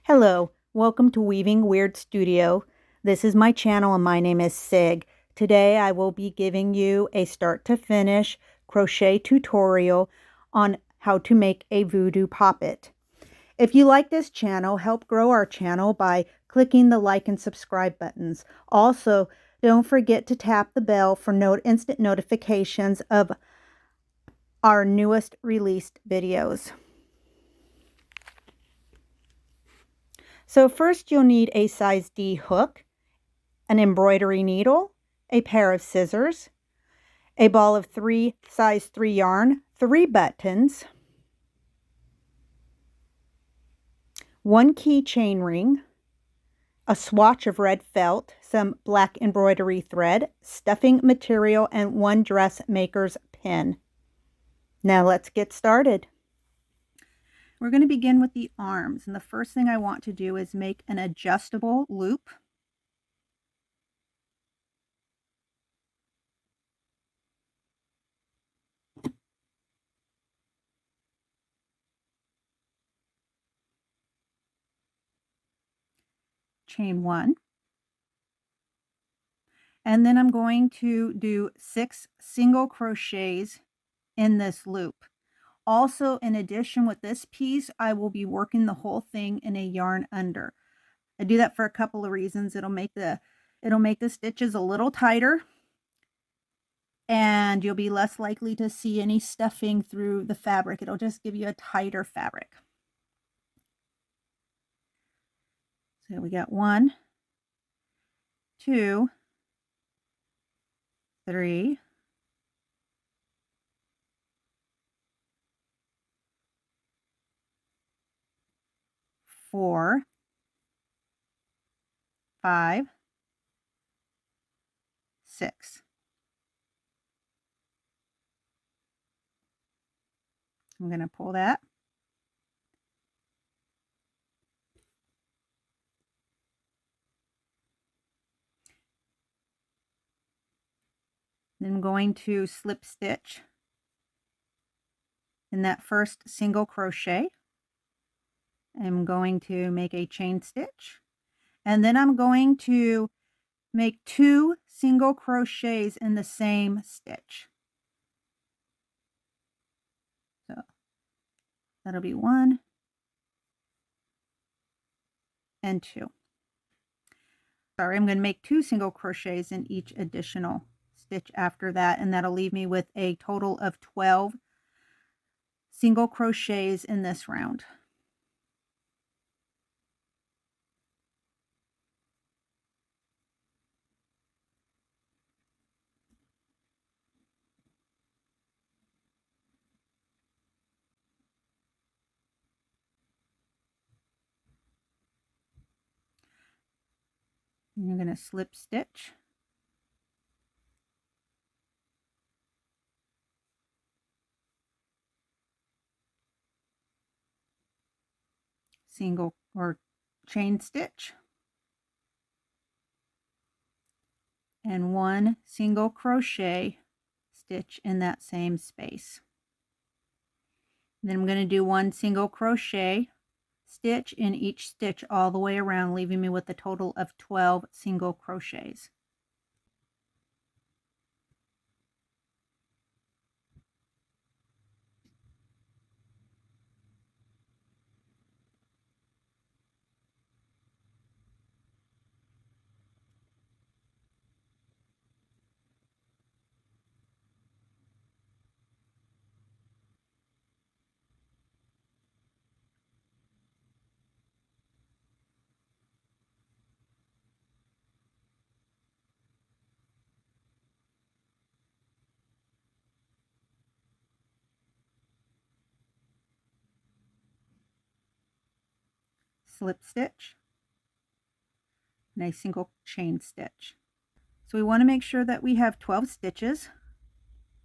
Hello, welcome to Weaving Weird Studio. This is my channel and my name is Sig. Today I will be giving you a start to finish crochet tutorial on how to make a voodoo poppet. If you like this channel, help grow our channel by clicking the like and subscribe buttons. Also, don't forget to tap the bell for instant notifications of our newest released videos. So first you'll need a size D hook, an embroidery needle, a pair of scissors, a ball of size 3 yarn, 3 buttons, 1 key chain ring, a swatch of red felt, some black embroidery thread, stuffing material, and 1 dressmaker's pin. Now let's get started. We're going to begin with the arms, and the first thing I want to do is make an adjustable loop. Chain 1. And then I'm going to do 6 single crochets in this loop. Also, in addition with this piece, I will be working the whole thing in a yarn under. I do that for a couple of reasons. It'll make the stitches a little tighter, and you'll be less likely to see any stuffing through the fabric. It'll just give you a tighter fabric. So we got 1, 2, 3, 4, 5, 6. I'm going to pull that. Then I'm going to slip stitch in that first single crochet. I'm going to make a chain stitch, and then I'm going to make 2 single crochets in the same stitch. So that'll be 1 and 2. Sorry, I'm going to make 2 single crochets in each additional stitch after that, and that'll leave me with a total of 12 single crochets in this round. And you're going to slip stitch, single or chain stitch, and 1 single crochet stitch in that same space. Then I'm going to do 1 single crochet stitch in each stitch all the way around, leaving me with a total of 12 single crochets. Slip stitch and a single chain stitch. So we want to make sure that we have 12 stitches.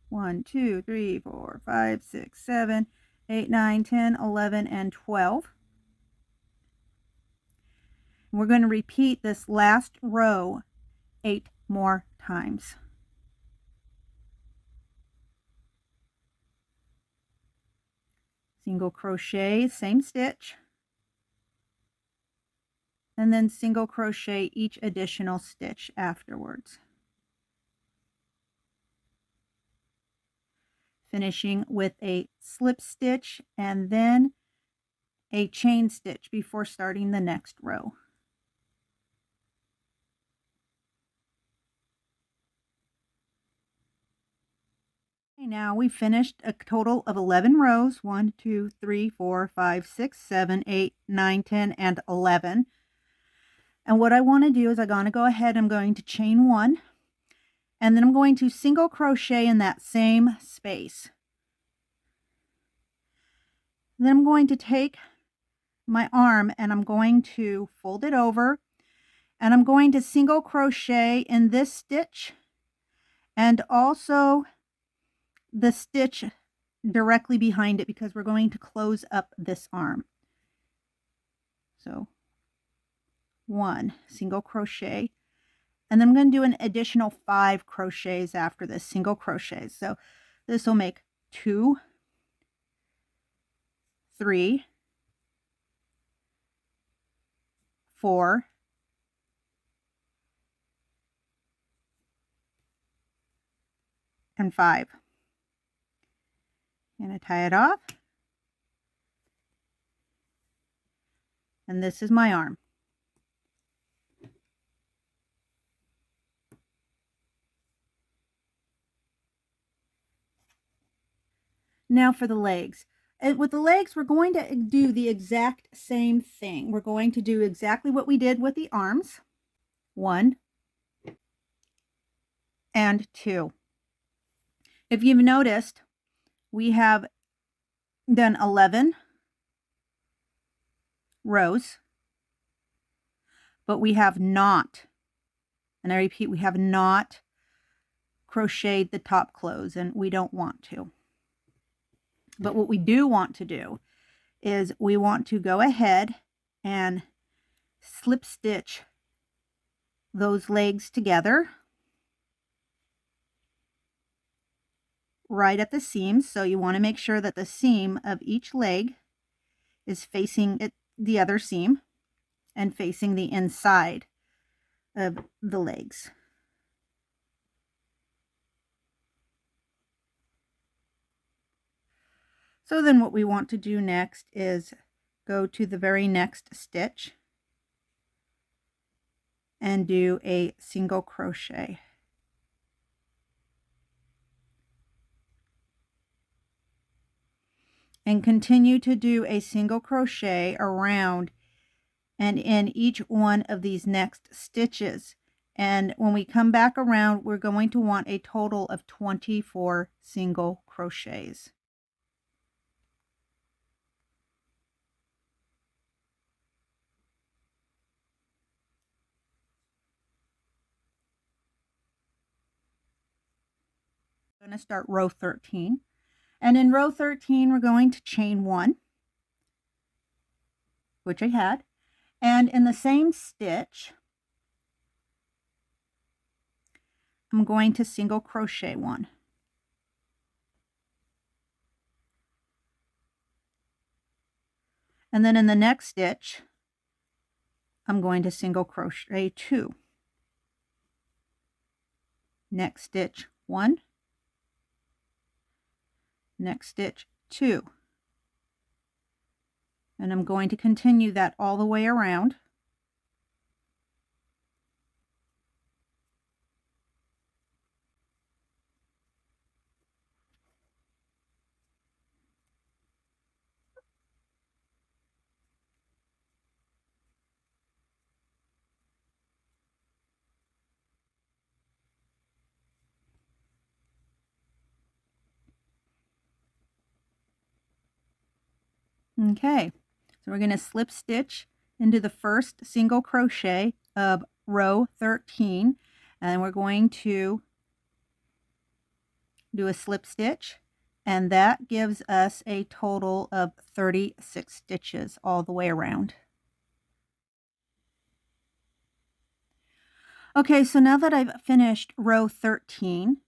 1, 2, 3, 4, 5, 6, 7, 8, 9, 10, 11, and 12. And we're going to repeat this last row 8 more times. Single crochet, same stitch. and then single crochet each additional stitch afterwards. Finishing with a slip stitch and then a chain stitch before starting the next row. Okay, now we finished a total of 11 rows. 1, 2, 3, 4, 5, 6, 7, 8, 9, 10, and 11. And what I want to do is I'm going to go ahead, I'm going to chain 1, and then I'm going to single crochet in that same space. Then I'm going to take my arm and I'm going to fold it over, and I'm going to single crochet in this stitch and also the stitch directly behind it, because we're going to close up this arm. So 1 single crochet, and then I'm going to do an additional 5 crochets after this, single crochets. So this will make 2, 3, 4, and 5. I'm going to tie it off, and this is my arm. Now for the legs. And with the legs, we're going to do the exact same thing. We're going to do exactly what we did with the arms. 1 and 2. If you've noticed, we have done 11 rows, but we have not, and I repeat, we have not crocheted the top close, and we don't want to. But what we do want to do is we want to go ahead and slip stitch those legs together right at the seams. So you want to make sure that the seam of each leg is facing the other seam and facing the inside of the legs. So then what we want to do next is go to the very next stitch and do a single crochet. And continue to do a single crochet around and in each one of these next stitches. And when we come back around, we're going to want a total of 24 single crochets. I'm going to start row 13. And in row 13, we're going to chain 1, which I had. And in the same stitch, I'm going to single crochet 1. And then in the next stitch, I'm going to single crochet 2. Next stitch 1. Next stitch 2. And I'm going to continue that all the way around. Okay, so we're going to slip stitch into the first single crochet of row 13, and we're going to do a slip stitch, and that gives us a total of 36 stitches all the way around. Okay, so now that I've finished row 13,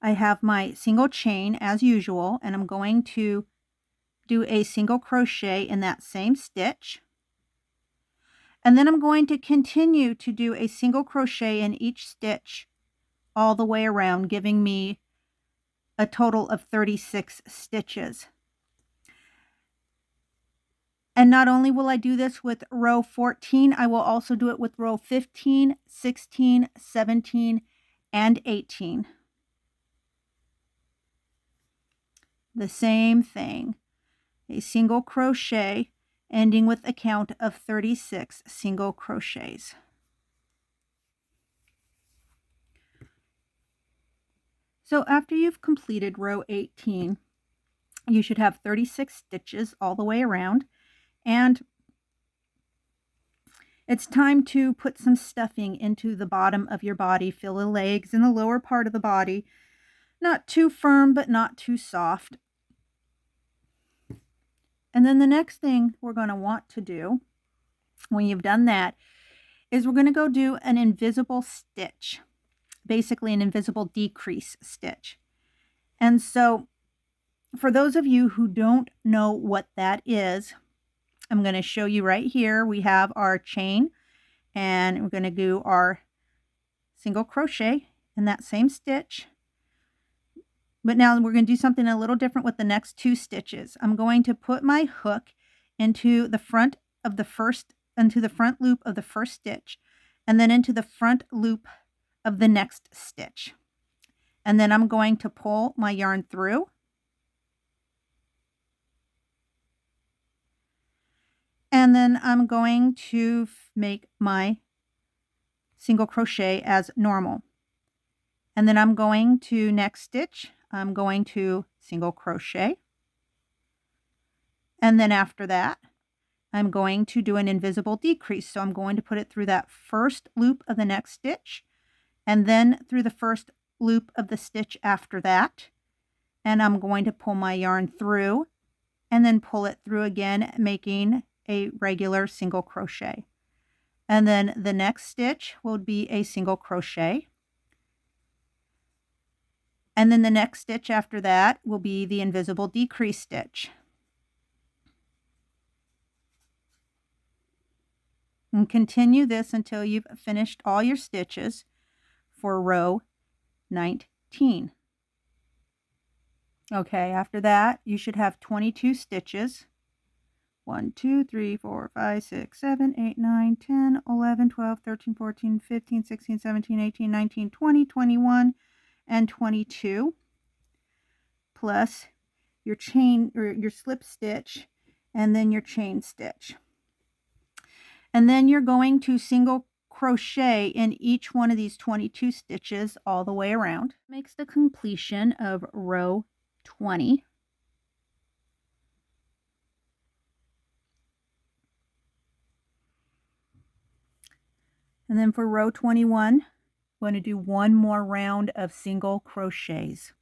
I have my single chain as usual, and I'm going to do a single crochet in that same stitch. And then I'm going to continue to do a single crochet in each stitch all the way around, giving me a total of 36 stitches. And not only will I do this with row 14, I will also do it with row 15, 16, 17, and 18. The same thing, a single crochet ending with a count of 36 single crochets. So after you've completed row 18, you should have 36 stitches all the way around, and it's time to put some stuffing into the bottom of your body. Fill the legs and the lower part of the body. Not too firm, but not too soft. And then the next thing we're going to want to do when you've done that is we're going to go do an invisible stitch, basically an invisible decrease stitch. And so for those of you who don't know what that is, I'm going to show you right here. We have our chain, and we're going to do our single crochet in that same stitch. But now we're going to do something a little different with the next 2 stitches. I'm going to put my hook into the front of the first, into the front loop of the first stitch, and then into the front loop of the next stitch. And then I'm going to pull my yarn through. And then I'm going to make my single crochet as normal. And then I'm going to next stitch, I'm going to single crochet. And then after that, I'm going to do an invisible decrease. So I'm going to put it through that first loop of the next stitch, and then through the first loop of the stitch after that. And I'm going to pull my yarn through and then pull it through again, making a regular single crochet. And then the next stitch will be a single crochet. And then the next stitch after that will be the invisible decrease stitch. And continue this until you've finished all your stitches for row 19. Okay, after that, you should have 22 stitches. 1, 2, 3, 4, 5, 6, 7, 8, 9, 10, 11, 12, 13, 14, 15, 16, 17, 18, 19, 20, 21, and 22, plus your chain or your slip stitch, and then your chain stitch. And then you're going to single crochet in each one of these 22 stitches all the way around. Makes the completion of row 20. And then for row 21, I'm going to do one more round of single crochets.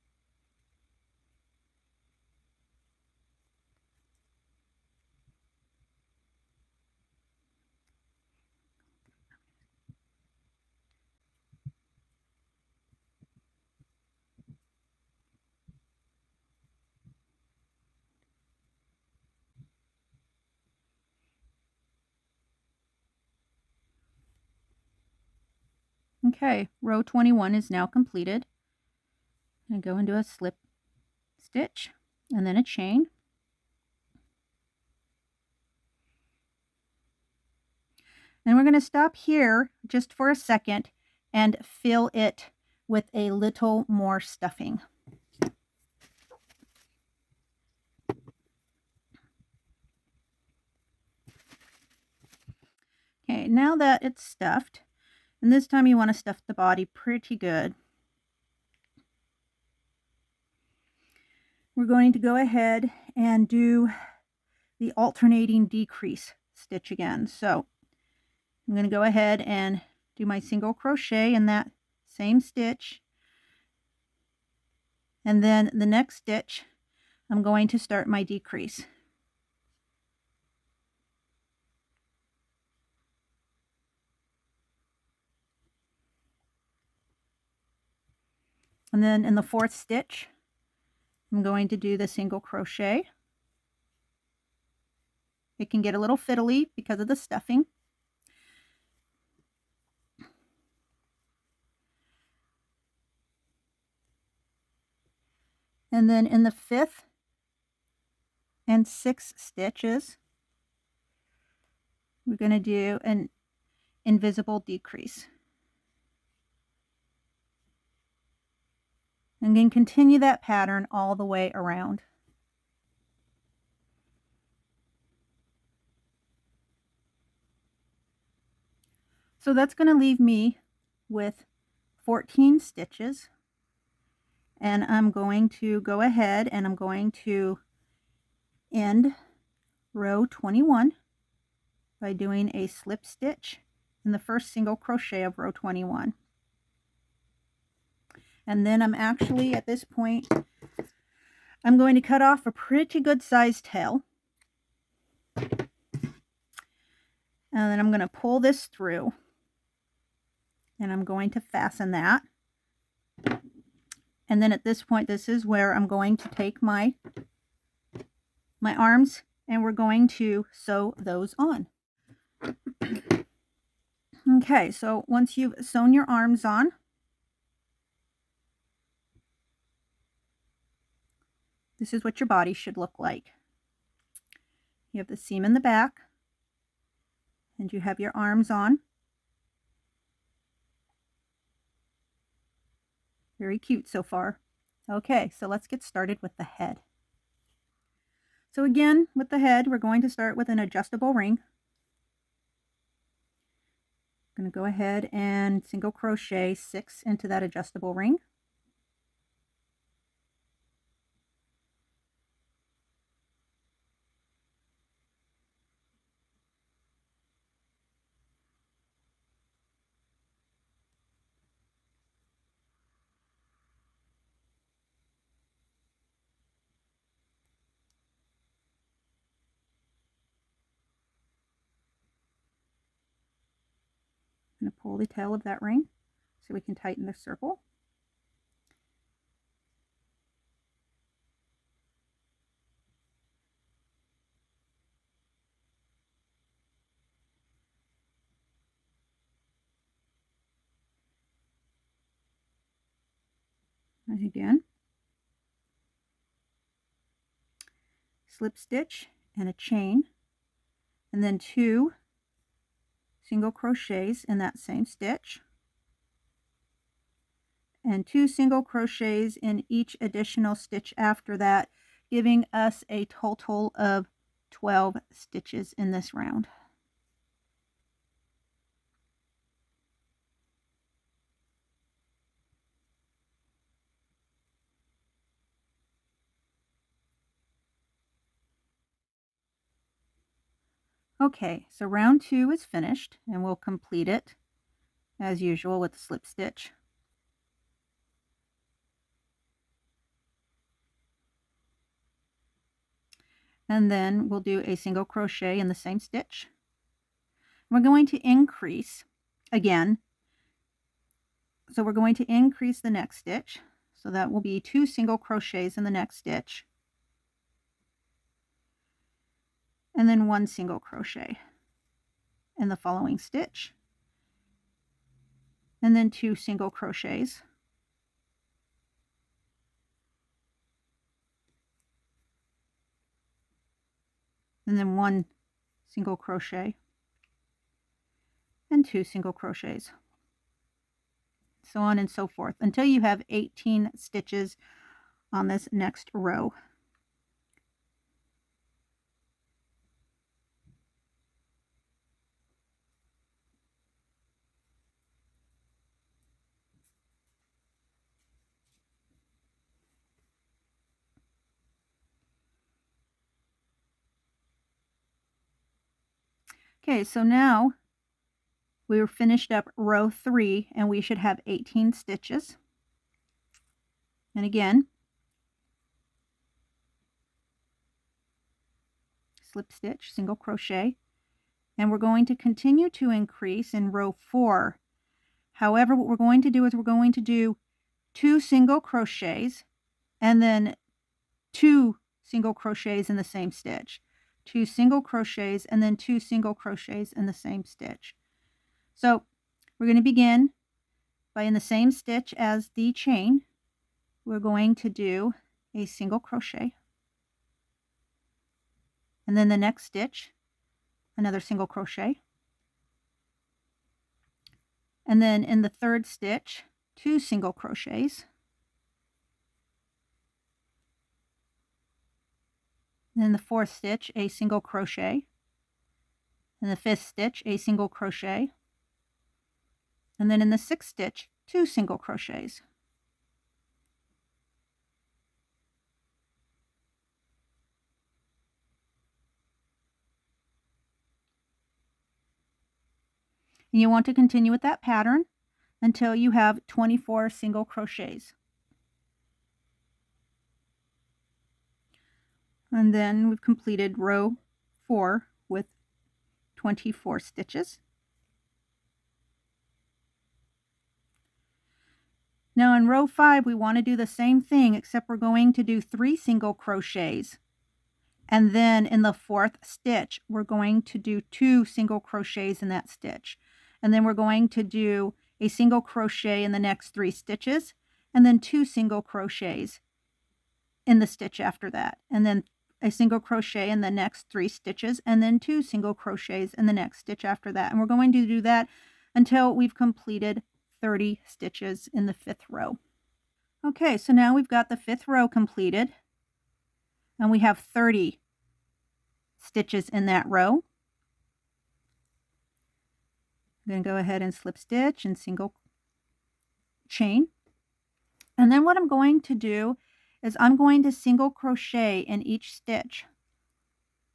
Okay, row 21 is now completed. I'm going to go into a slip stitch and then a chain. And we're going to stop here just for a second and fill it with a little more stuffing. Okay, now that it's stuffed, and this time you want to stuff the body pretty good, we're going to go ahead and do the alternating decrease stitch again. So I'm going to go ahead and do my single crochet in that same stitch, and then the next stitch I'm going to start my decrease. And then in the fourth stitch, I'm going to do the single crochet. It can get a little fiddly because of the stuffing. And then in the 5th and 6th stitches, we're going to do an invisible decrease. And then continue that pattern all the way around. So that's going to leave me with 14 stitches. And I'm going to go ahead and I'm going to end row 21 by doing a slip stitch in the first single crochet of row 21. And then I'm actually, at this point, I'm going to cut off a pretty good sized tail. And then I'm going to pull this through. And I'm going to fasten that. And then at this point, this is where I'm going to take my arms and we're going to sew those on. Okay, so once you've sewn your arms on, this is what your body should look like. You have the seam in the back, and you have your arms on. Very cute so far. Okay, so let's get started with the head. So again, with the head, we're going to start with an adjustable ring. I'm going to go ahead and single crochet 6 into that adjustable ring. I'm going to pull the tail of that ring so we can tighten the circle. And again, slip stitch and a chain, and then 2 single crochets in that same stitch, and 2 single crochets in each additional stitch after that, giving us a total of 12 stitches in this round. Okay, so round 2 is finished, and we'll complete it as usual with the slip stitch. And then we'll do a single crochet in the same stitch. We're going to increase again. So we're going to increase the next stitch. So that will be 2 single crochets in the next stitch. And then 1 single crochet in the following stitch. And then 2 single crochets. And then 1 single crochet. And 2 single crochets. So on and so forth until you have 18 stitches on this next row. Okay, so now we're finished up row 3 and we should have 18 stitches. And again, slip stitch, single crochet, and we're going to continue to increase in row 4. However, what we're going to do is we're going to do 2 single crochets and then 2 single crochets in the same stitch. 2 single crochets and then 2 single crochets in the same stitch. So we're going to begin by, in the same stitch as the chain, we're going to do a single crochet, and then the next stitch, another single crochet, and then in the third stitch, 2 single crochets, and then the fourth stitch, a single crochet, and the fifth stitch, a single crochet, and then in the sixth stitch, 2 single crochets. And you want to continue with that pattern until you have 24 single crochets. And then we've completed row 4 with 24 stitches. Now in row 5 we want to do the same thing, except we're going to do 3 single crochets. And then in the fourth stitch we're going to do 2 single crochets in that stitch. And then we're going to do a single crochet in the next 3 stitches, and then 2 single crochets in the stitch after that, and then a single crochet in the next 3 stitches, and then 2 single crochets in the next stitch after that. And we're going to do that until we've completed 30 stitches in the 5th row. Okay, so now we've got the 5th row completed, and we have 30 stitches in that row. I'm going to go ahead and slip stitch and single chain. And then what I'm going to do is I'm going to single crochet in each stitch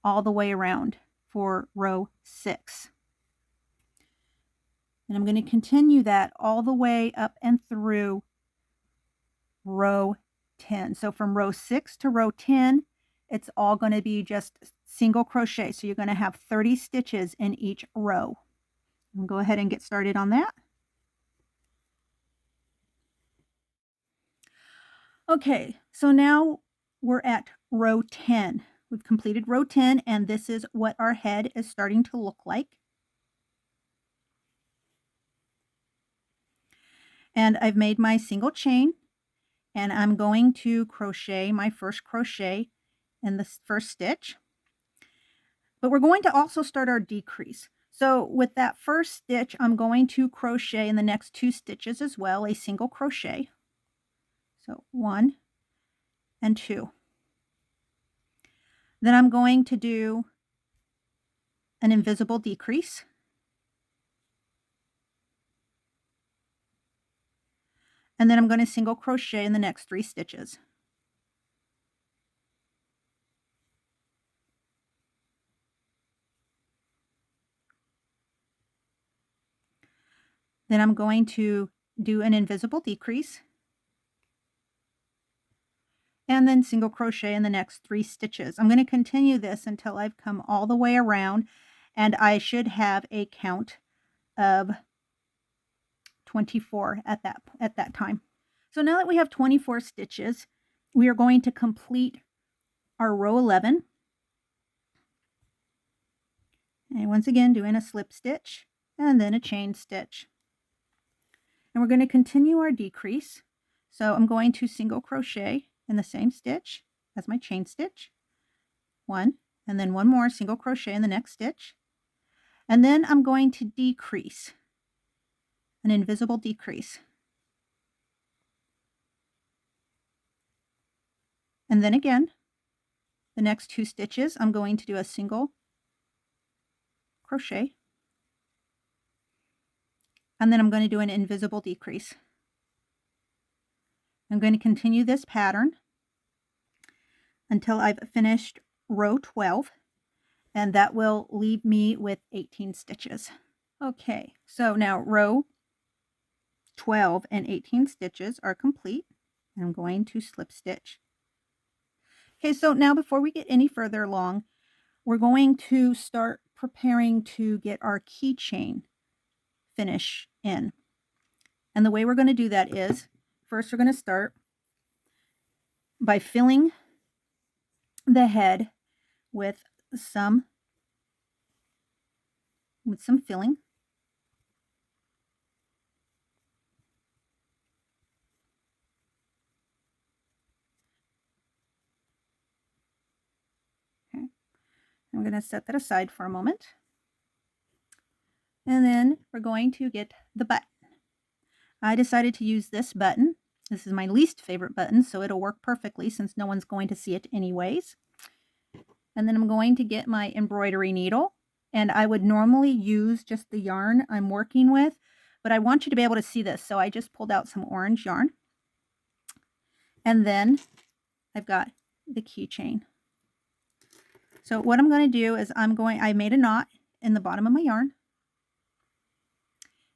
all the way around for row 6. And I'm going to continue that all the way up and through row 10. So from row 6 to row 10, it's all going to be just single crochet. So you're going to have 30 stitches in each row. I'll go ahead and get started on that. Okay, so now we're at row 10. We've completed row 10, and this is what our head is starting to look like. And I've made my single chain, and I'm going to crochet my first crochet in the first stitch. But we're going to also start our decrease. So with that first stitch, I'm going to crochet in the next 2 stitches as well, a single crochet. So 1 and 2. Then I'm going to do an invisible decrease. And then I'm going to single crochet in the next 3 stitches. Then I'm going to do an invisible decrease, and then single crochet in the next 3 stitches. I'm going to continue this until I've come all the way around, and I should have a count of 24 at that time. So now that we have 24 stitches, we are going to complete our row 11. And once again, doing a slip stitch and then a chain stitch. And we're going to continue our decrease. So I'm going to single crochet in the same stitch as my chain stitch. 1, and then 1 more single crochet in the next stitch. And then I'm going to decrease, an invisible decrease. And then again, the next 2 stitches, I'm going to do a single crochet. And then I'm going to do an invisible decrease. I'm going to continue this pattern until I've finished row 12, and that will leave me with 18 stitches. Okay, so now row 12 and 18 stitches are complete. I'm going to slip stitch. Okay, so now before we get any further along, we're going to start preparing to get our keychain finish in. And the way we're going to do that is, first we're going to start by filling the head with some filling. going to set that aside for a moment. And then we're going to get the button. I decided to use this button. This is my least favorite button, so it'll work perfectly since no one's going to see it anyways. And then I'm going to get my embroidery needle. And I would normally use just the yarn I'm working with, but I want you to be able to see this. So I just pulled out some orange yarn. And then I've got the keychain. So what I'm going to do is I made a knot in the bottom of my yarn.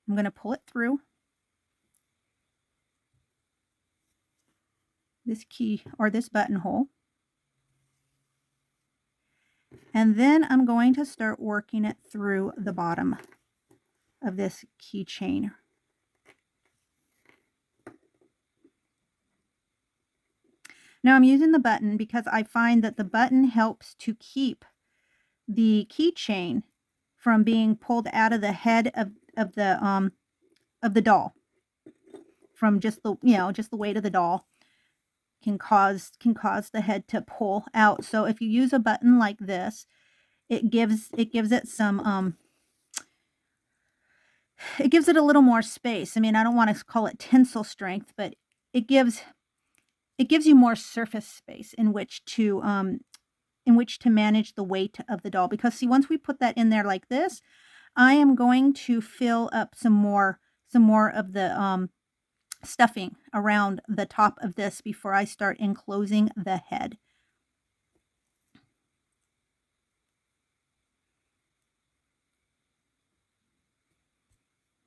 I'm going to pull it through this key or this buttonhole. And then I'm going to start working it through the bottom of this keychain. Now I'm using the button because I find that the button helps to keep the keychain from being pulled out of the head of the doll. From just the just the weight of the doll can cause the head to pull out. So if you use a button like this, it gives it some it gives it a little more space. I mean, I don't want to call it tensile strength, but it gives you more surface space in which to manage the weight of the doll. Because see, once we put that in there like this, I am going to fill up some more of the stuffing around the top of this before I start enclosing the head.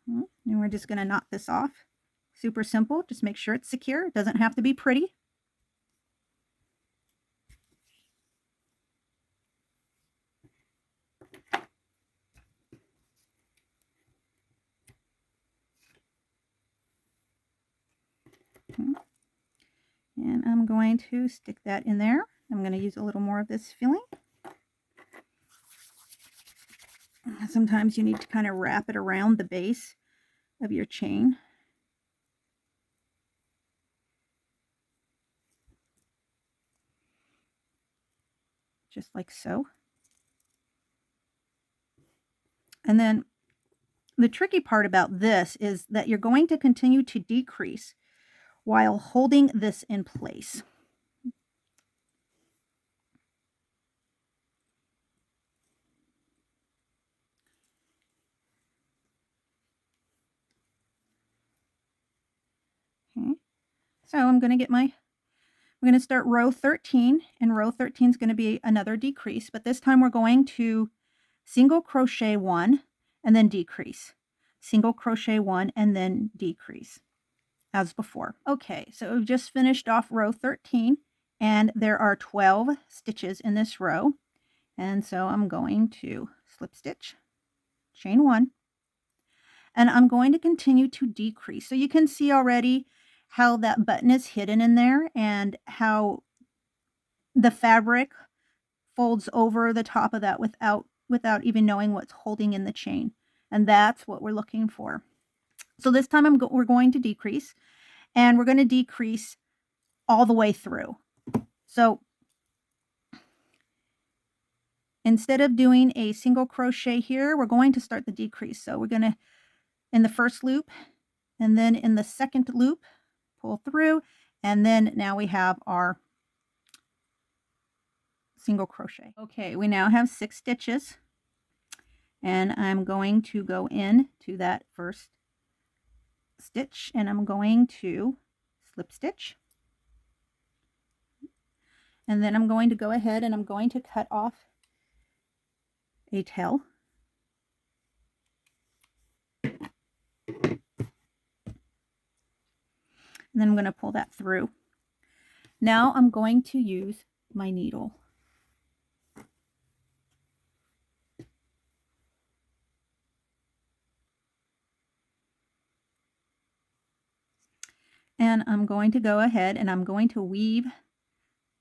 And we're just going to knot this off. Super simple. Just make sure it's secure. It doesn't have to be pretty. And I'm going to stick that in there. I'm going to use a little more of this filling. Sometimes you need to kind of wrap it around the base of your chain. Just like so. And then the tricky part about this is that you're going to continue to decrease while holding this in place. Okay. So I'm going to start row 13, and row 13 is going to be another decrease, but this time we're going to single crochet 1 and then decrease. Single crochet 1 and then decrease as before. Okay, so we've just finished off row 13 and there are 12 stitches in this row. And so I'm going to slip stitch, chain 1, and I'm going to continue to decrease. So you can see already how that button is hidden in there and how the fabric folds over the top of that without even knowing what's holding in the chain. And that's what we're looking for. So this time we're going to decrease, and we're going to decrease all the way through. So instead of doing a single crochet here, we're going to start the decrease. So we're going to, in the first loop, and then in the second loop, pull through, and then now we have our single crochet. Okay, we now have 6 stitches, and I'm going to go in to that first stitch, and I'm going to slip stitch, and then I'm going to go ahead and I'm going to cut off a tail. And then I'm going to pull that through. Now I'm going to use my needle. And I'm going to go ahead and I'm going to weave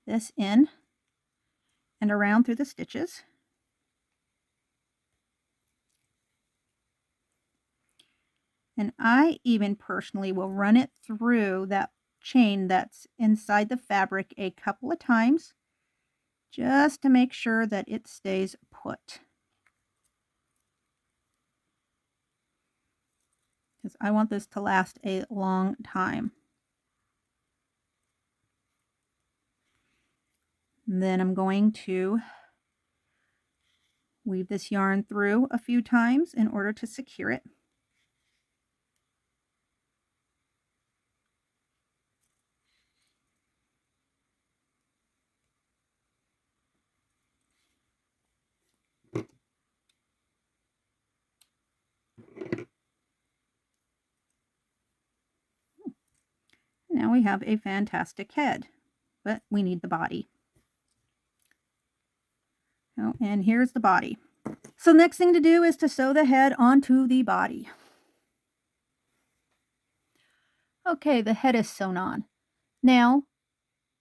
this in and around through the stitches. And I even personally will run it through that chain that's inside the fabric a couple of times just to make sure that it stays put. Because I want this to last a long time. And then I'm going to weave this yarn through a few times in order to secure it. Now we have a fantastic head, but we need the body. Oh, and here's the body. So next thing to do is to sew the head onto the body. Okay, the head is sewn on. Now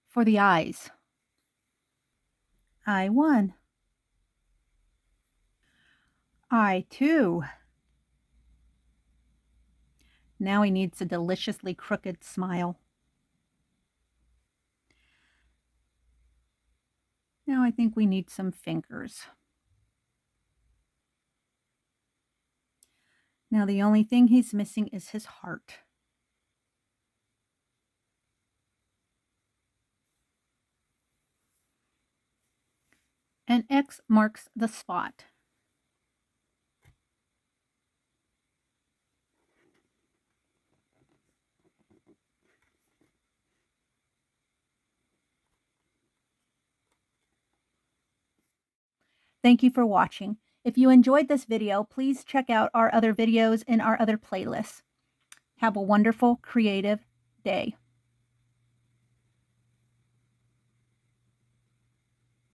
for the eyes. Eye 1. Eye 2. Now he needs a deliciously crooked smile. Now I think we need some fingers. Now the only thing he's missing is his heart. An X marks the spot. Thank you for watching. If you enjoyed this video, please check out our other videos in our other playlists. Have a wonderful, creative day.